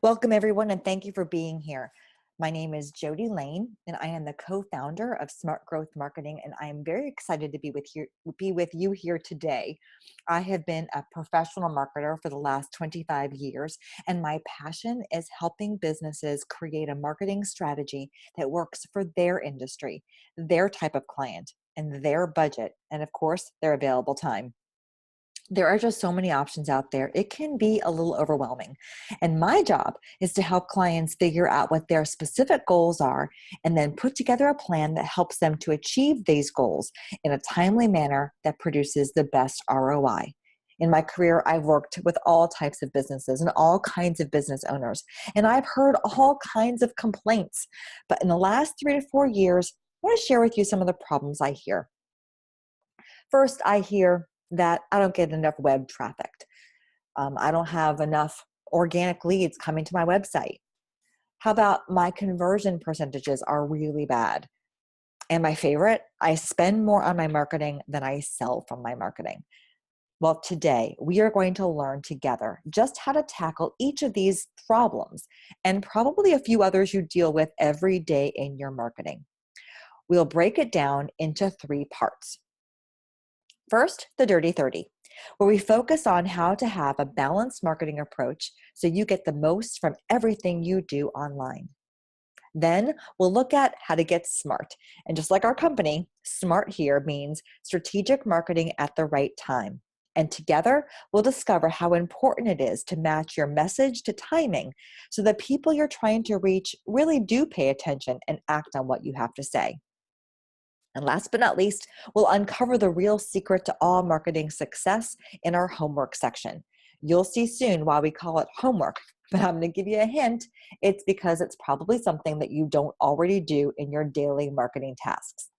Welcome, everyone, and thank you for being here. My name is Jody Lane, and I am the co-founder of Smart Growth Marketing, and I am very excited to be with you here today. I have been a professional marketer for the last 25 years, and my passion is helping businesses create a marketing strategy that works for their industry, their type of client, and their budget, and of course, their available time. There are just so many options out there. It can be a little overwhelming. And my job is to help clients figure out what their specific goals are and then put together a plan that helps them to achieve these goals in a timely manner that produces the best ROI. In my career, I've worked with all types of businesses and all kinds of business owners, and I've heard all kinds of complaints. But in the last 3 to 4 years, I want to share with you some of the problems I hear. First, I hear that I don't get enough web traffic. I don't have enough organic leads coming to my website. How about my conversion percentages are really bad? And my favorite, I spend more on my marketing than I sell from my marketing. Well, today we are going to learn together just how to tackle each of these problems and probably a few others you deal with every day in your marketing. We'll break it down into 3 parts. First, the Dirty 30, where we focus on how to have a balanced marketing approach so you get the most from everything you do online. Then we'll look at how to get smart. And just like our company, SMART here means strategic marketing at the right time. And together, we'll discover how important it is to match your message to timing so that people you're trying to reach really do pay attention and act on what you have to say. And last but not least, we'll uncover the real secret to all marketing success in our homework section. You'll see soon why we call it homework, but I'm going to give you a hint. It's because it's probably something that you don't already do in your daily marketing tasks.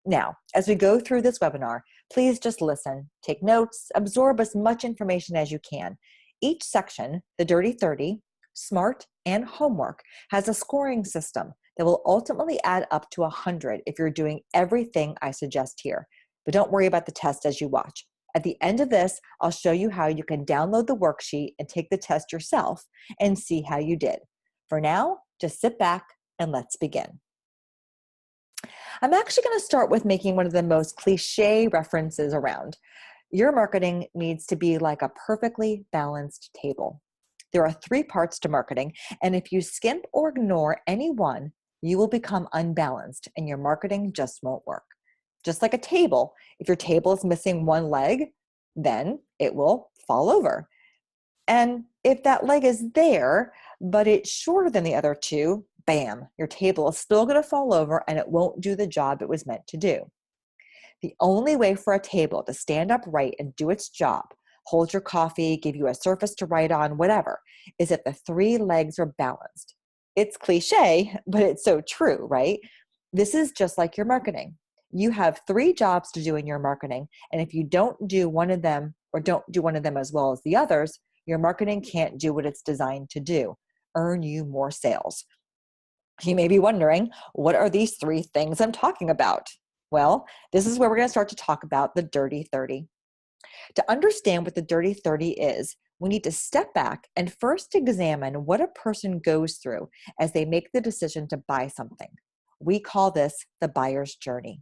Now, as we go through this webinar, please just listen, take notes, absorb as much information as you can. Each section, the Dirty 30, SMART, and Homework, has a scoring system that will ultimately add up to 100 if you're doing everything I suggest here. But don't worry about the test as you watch. At the end of this, I'll show you how you can download the worksheet and take the test yourself and see how you did. For now, just sit back and let's begin. I'm actually going to start with making one of the most cliche references around. Your marketing needs to be like a perfectly balanced table. There are 3 parts to marketing, and if you skimp or ignore any one, you will become unbalanced and your marketing just won't work. Just like a table, if your table is missing one leg, then it will fall over. And if that leg is there, but it's shorter than the other two, bam, your table is still going to fall over and it won't do the job it was meant to do. The only way for a table to stand upright and do its job, hold your coffee, give you a surface to write on, whatever, is if the 3 legs are balanced. It's cliche, but it's so true, right? This is just like your marketing. You have 3 jobs to do in your marketing, and if you don't do one of them or don't do one of them as well as the others, your marketing can't do what it's designed to do, earn you more sales. You may be wondering, what are these 3 things I'm talking about? Well, this is where we're going to start to talk about the Dirty 30. To understand what the Dirty 30 is, we need to step back and first examine what a person goes through as they make the decision to buy something. We call this the buyer's journey.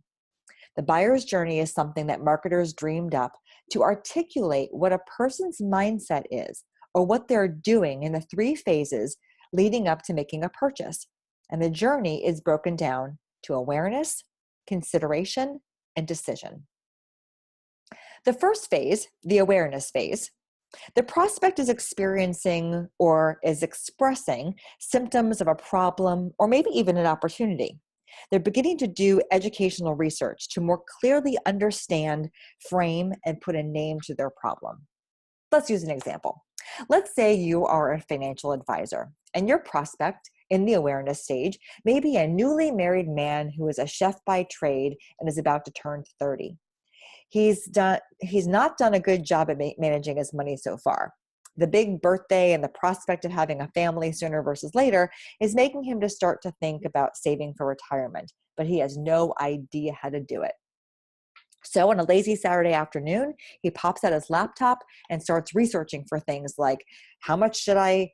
The buyer's journey is something that marketers dreamed up to articulate what a person's mindset is or what they're doing in the 3 phases leading up to making a purchase. And the journey is broken down to awareness, consideration, and decision. The first phase, the awareness phase, the prospect is experiencing or is expressing symptoms of a problem or maybe even an opportunity. They're beginning to do educational research to more clearly understand, frame, and put a name to their problem. Let's use an example. Let's say you are a financial advisor and your prospect in the awareness stage may be a newly married man who is a chef by trade and is about to turn 30. He's not done a good job at managing his money so far. The big birthday and the prospect of having a family sooner versus later is making him to start to think about saving for retirement, but he has no idea how to do it. So on a lazy Saturday afternoon, he pops out his laptop and starts researching for things like, how much should I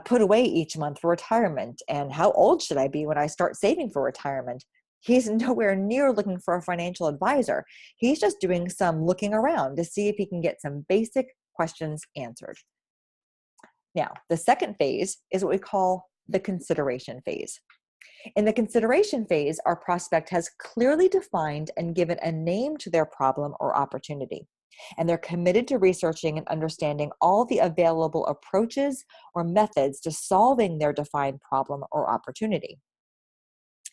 put away each month for retirement? And how old should I be when I start saving for retirement? He's nowhere near looking for a financial advisor. He's just doing some looking around to see if he can get some basic questions answered. Now, the second phase is what we call the consideration phase. In the consideration phase, our prospect has clearly defined and given a name to their problem or opportunity, and they're committed to researching and understanding all the available approaches or methods to solving their defined problem or opportunity.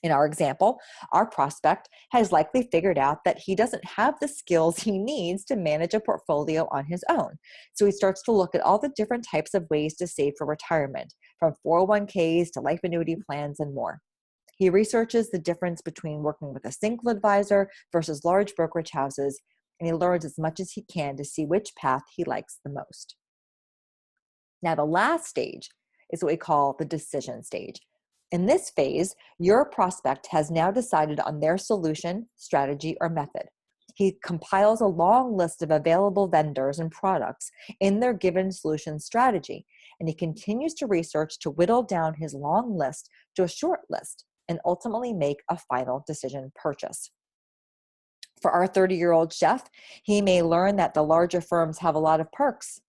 In our example, our prospect has likely figured out that he doesn't have the skills he needs to manage a portfolio on his own. So he starts to look at all the different types of ways to save for retirement, from 401ks to life annuity plans and more. He researches the difference between working with a single advisor versus large brokerage houses, and he learns as much as he can to see which path he likes the most. Now, the last stage is what we call the decision stage. In this phase, your prospect has now decided on their solution, strategy, or method. He compiles a long list of available vendors and products in their given solution strategy, and he continues to research to whittle down his long list to a short list and ultimately make a final decision purchase. For our 30-year-old chef, he may learn that the larger firms have a lot of perks.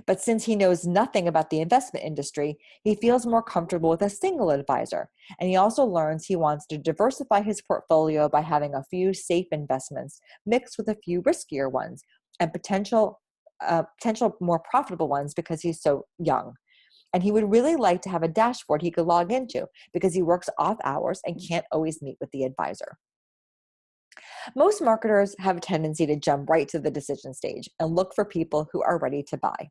But since he knows nothing about the investment industry, he feels more comfortable with a single advisor. And he also learns he wants to diversify his portfolio by having a few safe investments mixed with a few riskier ones and potential more profitable ones because he's so young. And he would really like to have a dashboard he could log into because he works off hours and can't always meet with the advisor. Most marketers have a tendency to jump right to the decision stage and look for people who are ready to buy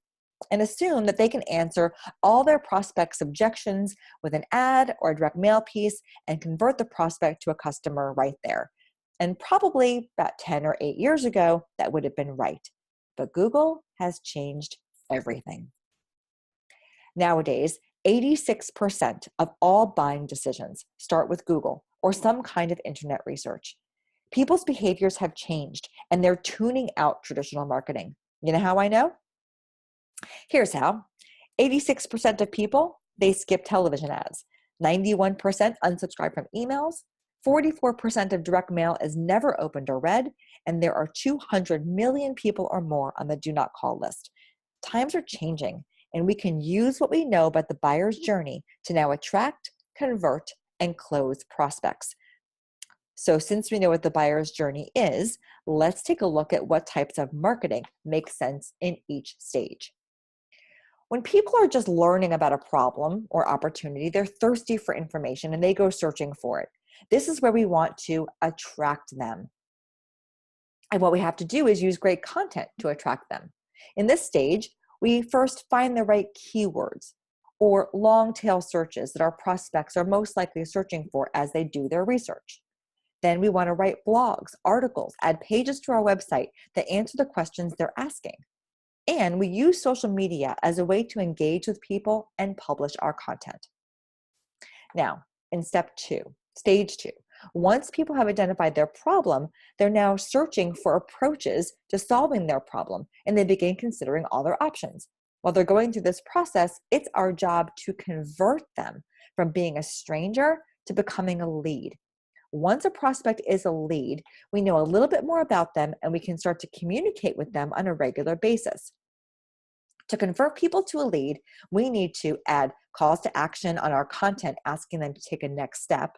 and assume that they can answer all their prospects' objections with an ad or a direct mail piece and convert the prospect to a customer right there. And probably about 10 or 8 years ago, that would have been right. But Google has changed everything. Nowadays, 86% of all buying decisions start with Google or some kind of internet research. People's behaviors have changed and they're tuning out traditional marketing. You know how I know? Here's how. 86% of people, they skip television ads. 91% unsubscribe from emails. 44% of direct mail is never opened or read. And there are 200 million people or more on the do not call list. Times are changing, and we can use what we know about the buyer's journey to now attract, convert, and close prospects. So since we know what the buyer's journey is, let's take a look at what types of marketing make sense in each stage. When people are just learning about a problem or opportunity, they're thirsty for information and they go searching for it. This is where we want to attract them. And what we have to do is use great content to attract them. In this stage, we first find the right keywords or long tail searches that our prospects are most likely searching for as they do their research. Then we want to write blogs, articles, add pages to our website that answer the questions they're asking. And we use social media as a way to engage with people and publish our content. Now, in stage two, once people have identified their problem, they're now searching for approaches to solving their problem, and they begin considering all their options. While they're going through this process, it's our job to convert them from being a stranger to becoming a lead. Once a prospect is a lead, we know a little bit more about them and we can start to communicate with them on a regular basis. To convert people to a lead, we need to add calls to action on our content, asking them to take a next step.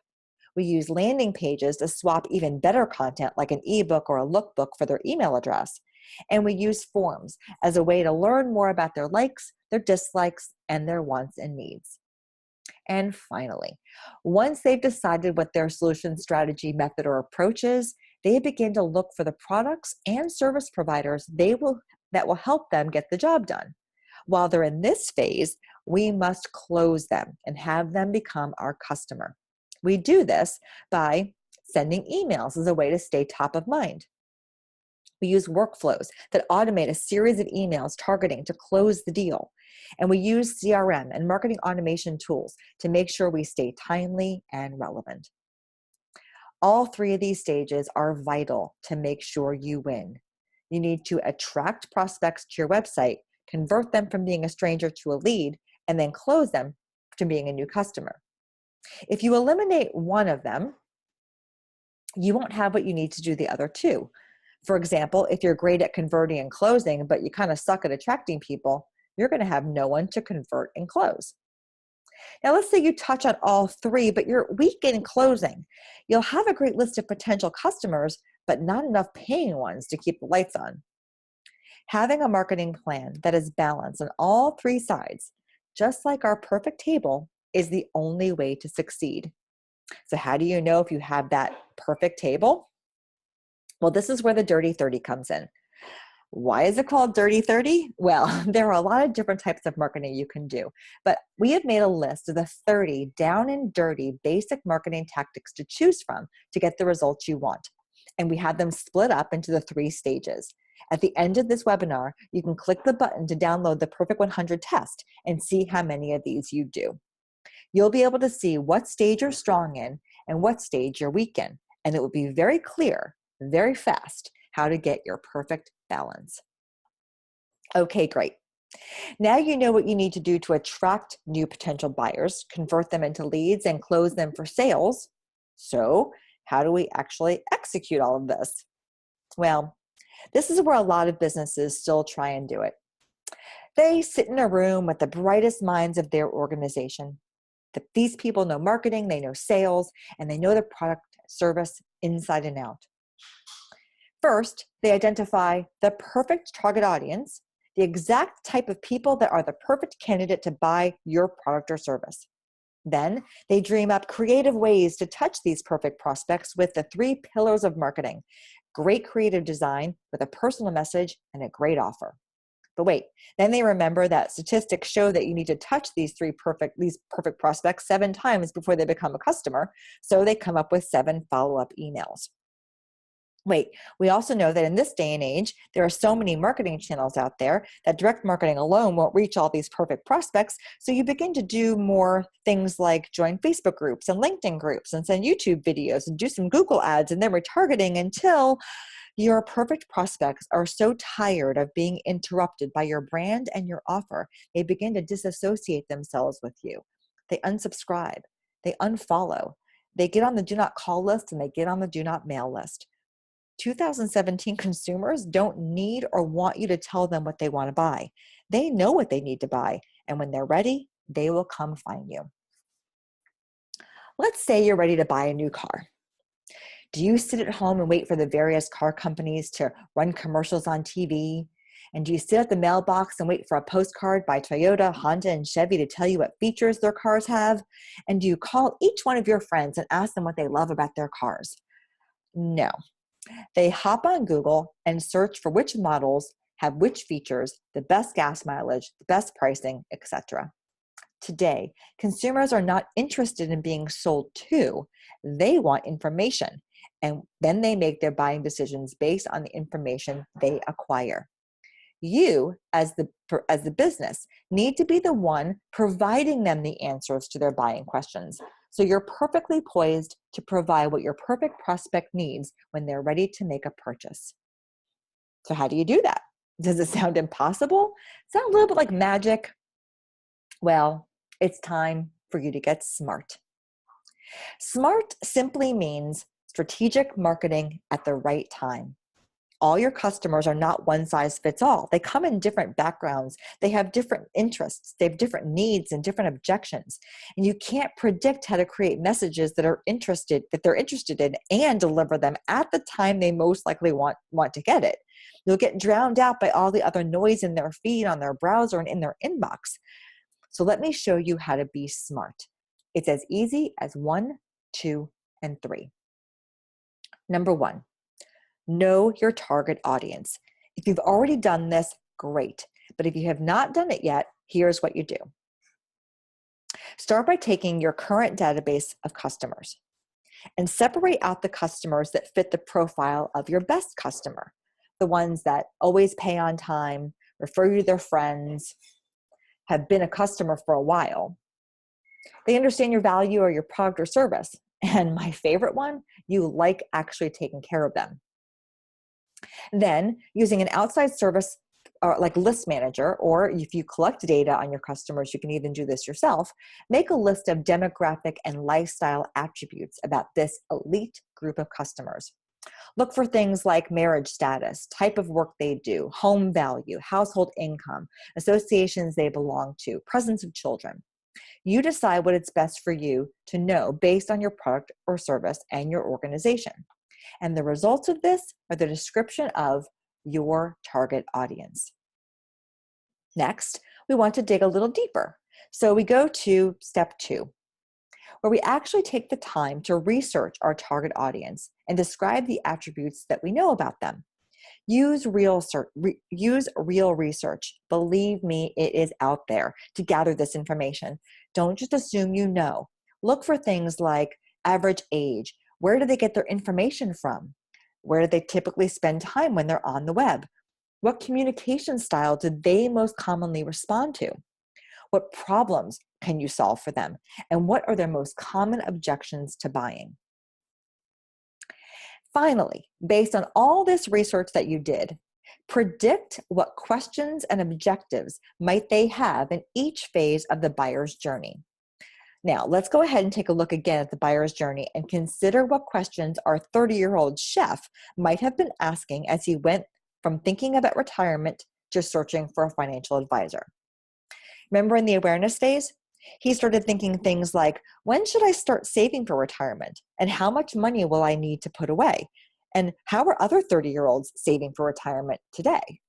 We use landing pages to swap even better content like an ebook or a lookbook for their email address. And we use forms as a way to learn more about their likes, their dislikes, and their wants and needs. And finally, once they've decided what their solution strategy, method, or approach is, they begin to look for the products and service providers that will help them get the job done. While they're in this phase, we must close them and have them become our customer. We do this by sending emails as a way to stay top of mind. We use workflows that automate a series of emails targeting to close the deal. And we use CRM and marketing automation tools to make sure we stay timely and relevant. All three of these stages are vital to make sure you win. You need to attract prospects to your website, convert them from being a stranger to a lead, and then close them to being a new customer. If you eliminate one of them, you won't have what you need to do the other two. For example, if you're great at converting and closing, but you kind of suck at attracting people, you're going to have no one to convert and close. Now, let's say you touch on all three, but you're weak in closing. You'll have a great list of potential customers, but not enough paying ones to keep the lights on. Having a marketing plan that is balanced on all three sides, just like our perfect table, is the only way to succeed. So how do you know if you have that perfect table? Well, this is where the Dirty 30 comes in. Why is it called Dirty 30? Well, there are a lot of different types of marketing you can do, but we have made a list of the 30 down and dirty basic marketing tactics to choose from to get the results you want. And we have them split up into the 3 stages. At the end of this webinar, you can click the button to download the Perfect 100 test and see how many of these you do. You'll be able to see what stage you're strong in and what stage you're weak in, and it will be very clear, very fast, how to get your perfect balance. Okay, great. Now you know what you need to do to attract new potential buyers, convert them into leads, and close them for sales. So how do we actually execute all of this? Well, this is where a lot of businesses still try and do it. They sit in a room with the brightest minds of their organization. These people know marketing, they know sales, and they know the product service inside and out. First, they identify the perfect target audience, the exact type of people that are the perfect candidate to buy your product or service. Then they dream up creative ways to touch these perfect prospects with the 3 pillars of marketing: great creative design with a personal message and a great offer. But wait, then they remember that statistics show that you need to touch these perfect prospects 7 times before they become a customer. So they come up with 7 follow-up emails. Wait, we also know that in this day and age, there are so many marketing channels out there that direct marketing alone won't reach all these perfect prospects. So you begin to do more things like join Facebook groups and LinkedIn groups and send YouTube videos and do some Google ads and then retargeting until your perfect prospects are so tired of being interrupted by your brand and your offer, they begin to disassociate themselves with you. They unsubscribe, they unfollow, they get on the do not call list and they get on the do not mail list. 2017 consumers don't need or want you to tell them what they want to buy. They know what they need to buy, and when they're ready, they will come find you. Let's say you're ready to buy a new car. Do you sit at home and wait for the various car companies to run commercials on TV? And do you sit at the mailbox and wait for a postcard by Toyota, Honda, and Chevy to tell you what features their cars have? And do you call each one of your friends and ask them what they love about their cars? No. They hop on Google and search for which models have which features, the best gas mileage, the best pricing, etc. Today, consumers are not interested in being sold to. They want information, and then they make their buying decisions based on the information they acquire. You, as the business, need to be the one providing them the answers to their buying questions. So you're perfectly poised to provide what your perfect prospect needs when they're ready to make a purchase. So how do you do that? Does it sound impossible? Sound a little bit like magic? Well, it's time for you to get smart. SMART simply means strategic marketing at the right time. All your customers are not one size fits all. They come in different backgrounds. They have different interests. They have different needs and different objections. And you can't predict how to create messages that they're interested in and deliver them at the time they most likely want to get it. You'll get drowned out by all the other noise in their feed, on their browser, and in their inbox. So let me show you how to be smart. It's as easy as 1, 2, and 3. Number 1. Know your target audience. If you've already done this, great. But if you have not done it yet, here's what you do. Start by taking your current database of customers and separate out the customers that fit the profile of your best customer, the ones that always pay on time, refer you to their friends, have been a customer for a while. They understand your value or your product or service. And my favorite one, you like actually taking care of them. Then, using an outside service like List Manager, or if you collect data on your customers, you can even do this yourself. Make a list of demographic and lifestyle attributes about this elite group of customers. Look for things like marriage status, type of work they do, home value, household income, associations they belong to, presence of children. You decide what it's best for you to know based on your product or service and your organization. And the results of this are the description of your target audience. Next, we want to dig a little deeper. So we go to step 2, where we actually take the time to research our target audience and describe the attributes that we know about them. Use real research. Believe me, it is out there to gather this information. Don't just assume you know. Look for things like average age. Where do they get their information from? Where do they typically spend time when they're on the web? What communication style do they most commonly respond to? What problems can you solve for them? And what are their most common objections to buying? Finally, based on all this research that you did, predict what questions and objectives might they have in each phase of the buyer's journey. Now, let's go ahead and take a look again at the buyer's journey and consider what questions our 30-year-old chef might have been asking as he went from thinking about retirement to searching for a financial advisor. Remember in the awareness days? He started thinking things like, when should I start saving for retirement? And how much money will I need to put away? And how are other 30-year-olds saving for retirement today?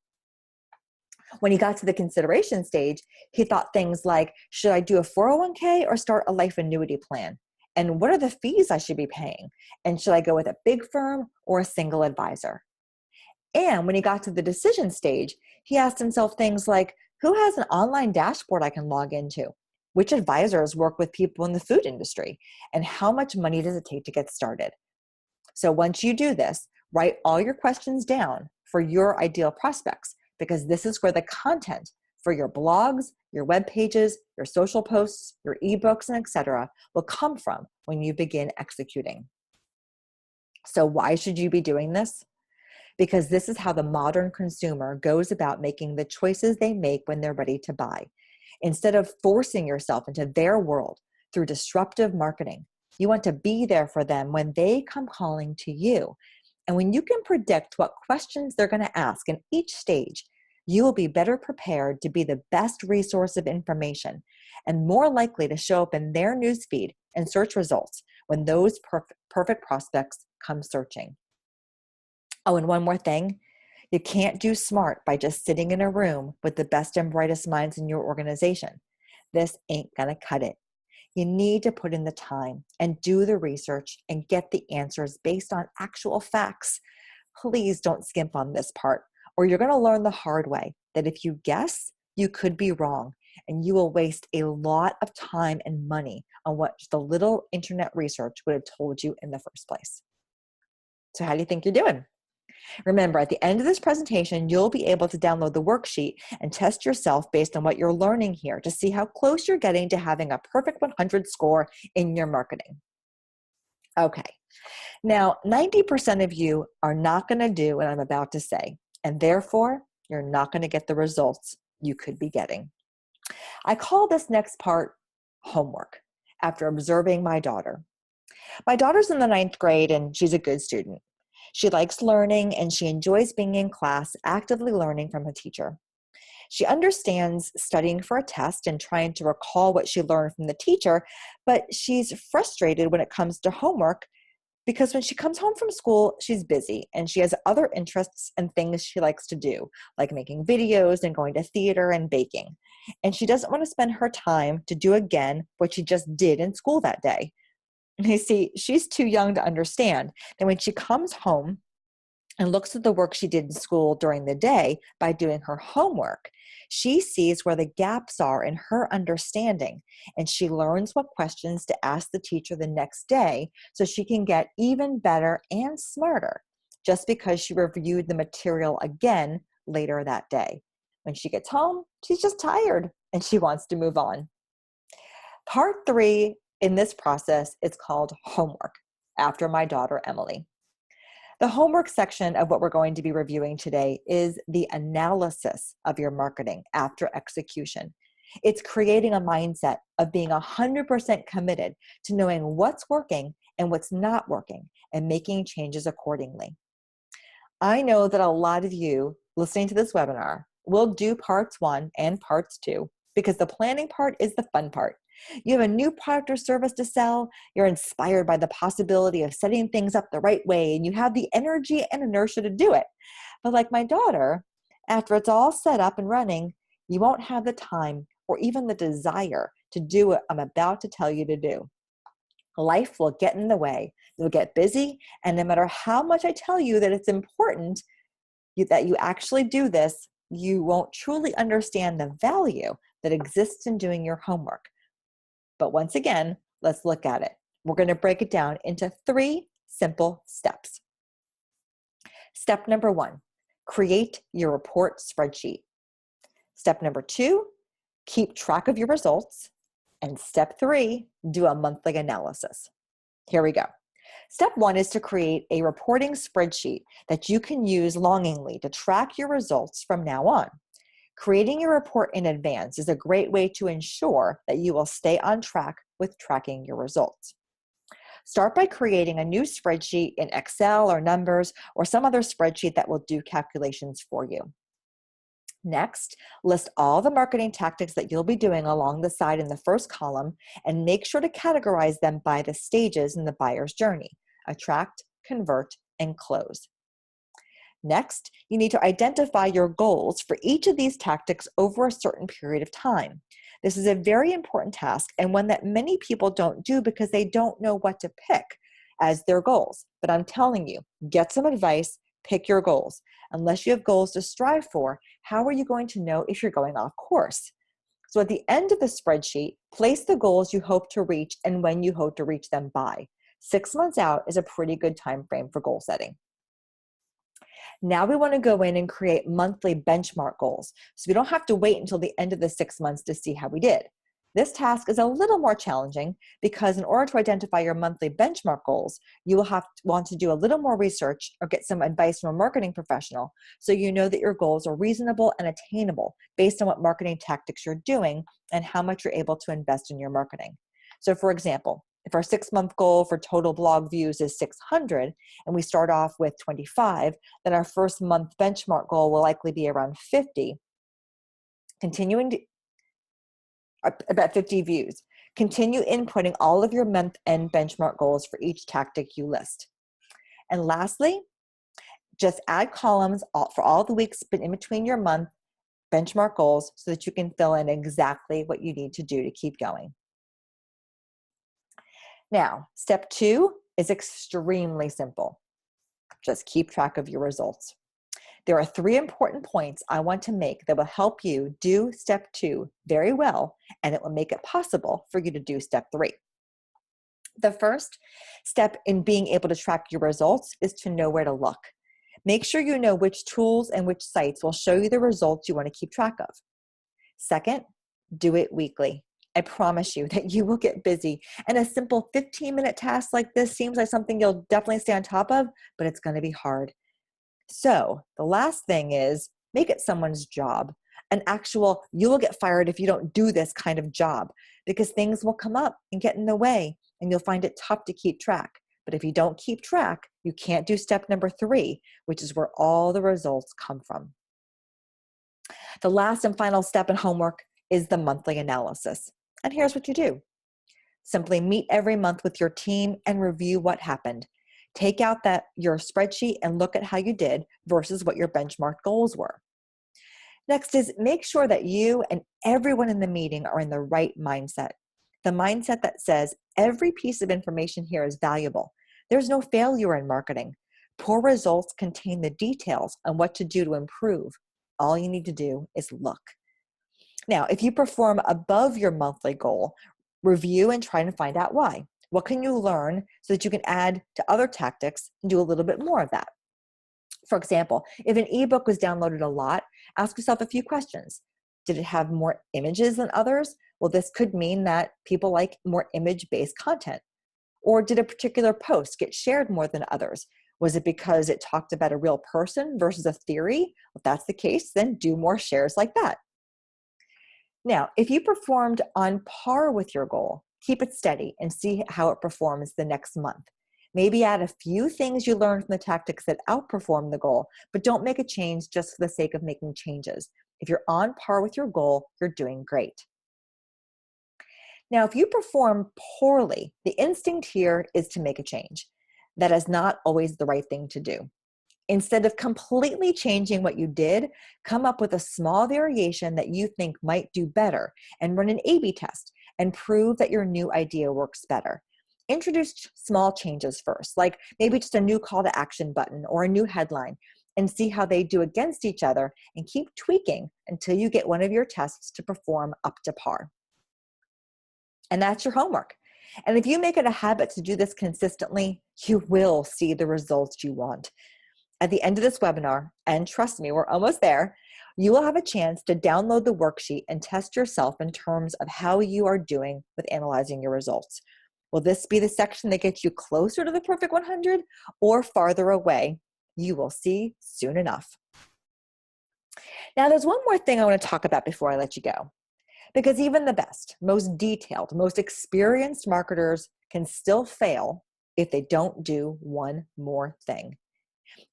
When he got to the consideration stage, he thought things like, should I do a 401k or start a life annuity plan? And what are the fees I should be paying? And should I go with a big firm or a single advisor? And when he got to the decision stage, he asked himself things like, who has an online dashboard I can log into? Which advisors work with people in the food industry? And how much money does it take to get started? So once you do this, write all your questions down for your ideal prospects, because this is where the content for your blogs, your web pages, your social posts, your ebooks, and etc. will come from when you begin executing. So why should you be doing this? Because this is how the modern consumer goes about making the choices they make when they're ready to buy. Instead of forcing yourself into their world through disruptive marketing, you want to be there for them when they come calling to you. And when you can predict what questions they're going to ask in each stage, you will be better prepared to be the best resource of information and more likely to show up in their newsfeed and search results when those perfect prospects come searching. Oh, and one more thing. You can't do smart by just sitting in a room with the best and brightest minds in your organization. This ain't gonna cut it. You need to put in the time and do the research and get the answers based on actual facts. Please don't skimp on this part, or you're gonna learn the hard way that if you guess, you could be wrong, and you will waste a lot of time and money on what the little internet research would have told you in the first place. So how do you think you're doing? Remember, at the end of this presentation, you'll be able to download the worksheet and test yourself based on what you're learning here to see how close you're getting to having a perfect 100 score in your marketing. Okay, now 90% of you are not going to do what I'm about to say, and therefore you're not going to get the results you could be getting. I call this next part homework after observing my daughter. My daughter's in the 9th grade and she's a good student. She likes learning and she enjoys being in class, actively learning from a teacher. She understands studying for a test and trying to recall what she learned from the teacher, but she's frustrated when it comes to homework because when she comes home from school, she's busy and she has other interests and things she likes to do, like making videos and going to theater and baking. And she doesn't want to spend her time to do again what she just did in school that day. You see, she's too young to understand that when she comes home and looks at the work she did in school during the day by doing her homework, she sees where the gaps are in her understanding, and she learns what questions to ask the teacher the next day so she can get even better and smarter just because she reviewed the material again later that day. When she gets home, she's just tired and she wants to move on. Part 3 in this process is called homework, after my daughter, Emily. The homework section of what we're going to be reviewing today is the analysis of your marketing after execution. It's creating a mindset of being 100% committed to knowing what's working and what's not working and making changes accordingly. I know that a lot of you listening to this webinar will do parts 1 and parts 2 because the planning part is the fun part. You have a new product or service to sell, you're inspired by the possibility of setting things up the right way, and you have the energy and inertia to do it. But like my daughter, after it's all set up and running, you won't have the time or even the desire to do what I'm about to tell you to do. Life will get in the way. You'll get busy, and no matter how much I tell you that it's important that you actually do this, you won't truly understand the value that exists in doing your homework. But once again, let's look at it. We're going to break it down into 3 simple steps. Step number 1, create your report spreadsheet. Step number 2, keep track of your results. And step 3, do a monthly analysis. Here we go. Step 1 is to create a reporting spreadsheet that you can use longingly to track your results from now on. Creating your report in advance is a great way to ensure that you will stay on track with tracking your results. Start by creating a new spreadsheet in Excel or Numbers or some other spreadsheet that will do calculations for you. Next, list all the marketing tactics that you'll be doing along the side in the first column and make sure to categorize them by the stages in the buyer's journey: attract, convert, and close. Next, you need to identify your goals for each of these tactics over a certain period of time. This is a very important task and one that many people don't do because they don't know what to pick as their goals. But I'm telling you, get some advice, pick your goals. Unless you have goals to strive for, how are you going to know if you're going off course? So at the end of the spreadsheet, place the goals you hope to reach and when you hope to reach them by. 6 months out is a pretty good time frame for goal setting. Now we want to go in and create monthly benchmark goals, so we don't have to wait until the end of the 6 months to see how we did. This task is a little more challenging because in order to identify your monthly benchmark goals, you will want to do a little more research or get some advice from a marketing professional so you know that your goals are reasonable and attainable based on what marketing tactics you're doing and how much you're able to invest in your marketing. So for example, if our 6-month goal for total blog views is 600 and we start off with 25, then our first month benchmark goal will likely be around 50, about 50 views. Continue inputting all of your month-end benchmark goals for each tactic you list. And lastly, just add columns for all the weeks in between your month benchmark goals so that you can fill in exactly what you need to do to keep going. Now, step 2 is extremely simple. Just keep track of your results. There are 3 important points I want to make that will help you do step 2 very well, and it will make it possible for you to do step 3. The first step in being able to track your results is to know where to look. Make sure you know which tools and which sites will show you the results you want to keep track of. Second, do it weekly. I promise you that you will get busy, and a simple 15-minute task like this seems like something you'll definitely stay on top of, but it's going to be hard. So the last thing is make it someone's job, an actual you will get fired if you don't do this kind of job, because things will come up and get in the way, and you'll find it tough to keep track. But if you don't keep track, you can't do step number 3, which is where all the results come from. The last and final step in homework is the monthly analysis. And here's what you do. Simply meet every month with your team and review what happened. Take out your spreadsheet and look at how you did versus what your benchmark goals were. Next is make sure that you and everyone in the meeting are in the right mindset. The mindset that says every piece of information here is valuable. There's no failure in marketing. Poor results contain the details on what to do to improve. All you need to do is look. Now, if you perform above your monthly goal, review and try to find out why. What can you learn so that you can add to other tactics and do a little bit more of that? For example, if an ebook was downloaded a lot, ask yourself a few questions. Did it have more images than others? Well, this could mean that people like more image-based content. Or did a particular post get shared more than others? Was it because it talked about a real person versus a theory? If that's the case, then do more shares like that. Now, if you performed on par with your goal, keep it steady and see how it performs the next month. Maybe add a few things you learned from the tactics that outperform the goal, but don't make a change just for the sake of making changes. If you're on par with your goal, you're doing great. Now, if you perform poorly, the instinct here is to make a change. That is not always the right thing to do. Instead of completely changing what you did, come up with a small variation that you think might do better and run an A/B test and prove that your new idea works better. Introduce small changes first, like maybe just a new call to action button or a new headline, and see how they do against each other, and keep tweaking until you get one of your tests to perform up to par. And that's your homework. And if you make it a habit to do this consistently, you will see the results you want. At the end of this webinar, and trust me, we're almost there, you will have a chance to download the worksheet and test yourself in terms of how you are doing with analyzing your results. Will this be the section that gets you closer to the perfect 100 or farther away? You will see soon enough. Now, there's one more thing I want to talk about before I let you go. Because even the best, most detailed, most experienced marketers can still fail if they don't do one more thing.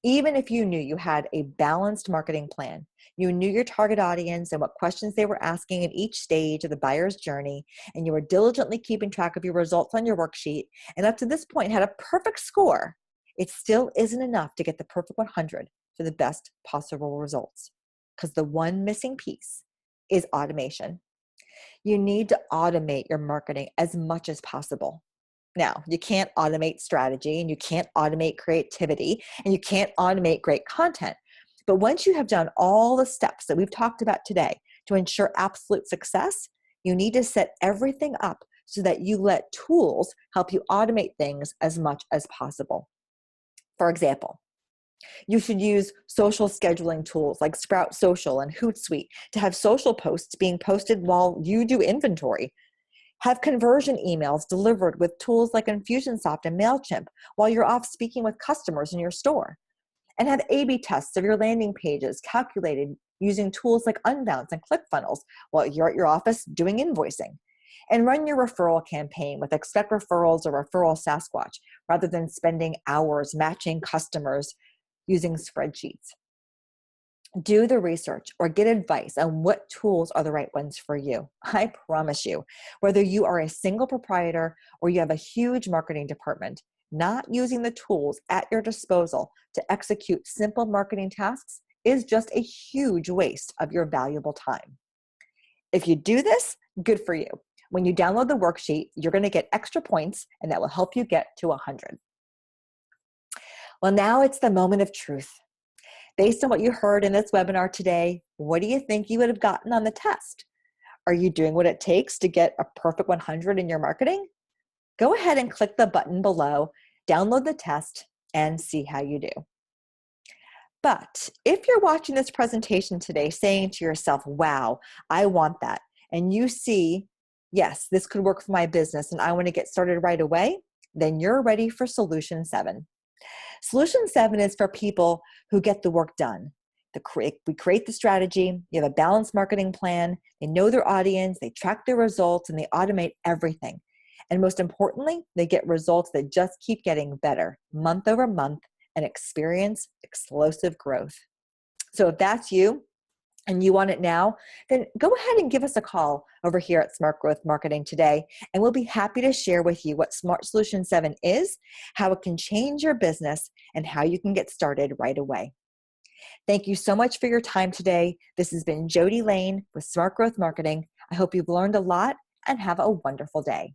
Even if you knew you had a balanced marketing plan, you knew your target audience and what questions they were asking at each stage of the buyer's journey, and you were diligently keeping track of your results on your worksheet, and up to this point had a perfect score, it still isn't enough to get the perfect 100 for the best possible results. Because the one missing piece is automation. You need to automate your marketing as much as possible. Now, you can't automate strategy, and you can't automate creativity, and you can't automate great content. But once you have done all the steps that we've talked about today to ensure absolute success, you need to set everything up so that you let tools help you automate things as much as possible. For example, you should use social scheduling tools like Sprout Social and Hootsuite to have social posts being posted while you do inventory. Have conversion emails delivered with tools like Infusionsoft and MailChimp while you're off speaking with customers in your store. And have A/B tests of your landing pages calculated using tools like Unbounce and ClickFunnels while you're at your office doing invoicing. And run your referral campaign with Expect Referrals or Referral Sasquatch rather than spending hours matching customers using spreadsheets. Do the research or get advice on what tools are the right ones for you. I promise you, whether you are a single proprietor or you have a huge marketing department, not using the tools at your disposal to execute simple marketing tasks is just a huge waste of your valuable time. If you do this, good for you. When you download the worksheet, you're going to get extra points, and that will help you get to 100. Well, now it's the moment of truth. Based on what you heard in this webinar today, what do you think you would have gotten on the test? Are you doing what it takes to get a perfect 100 in your marketing? Go ahead and click the button below, download the test, and see how you do. But if you're watching this presentation today saying to yourself, wow, I want that, and you see, yes, this could work for my business and I want to get started right away, then you're ready for Solution 7. Solution 7 is for people who get the work done. We create the strategy, you have a balanced marketing plan, they know their audience, they track their results, and they automate everything. And most importantly, they get results that just keep getting better month over month and experience explosive growth. So if that's you, and you want it now, then go ahead and give us a call over here at Smart Growth Marketing today, and we'll be happy to share with you what Smart Solution 7 is, how it can change your business, and how you can get started right away. Thank you so much for your time today. This has been Jody Lane with Smart Growth Marketing. I hope you've learned a lot and have a wonderful day.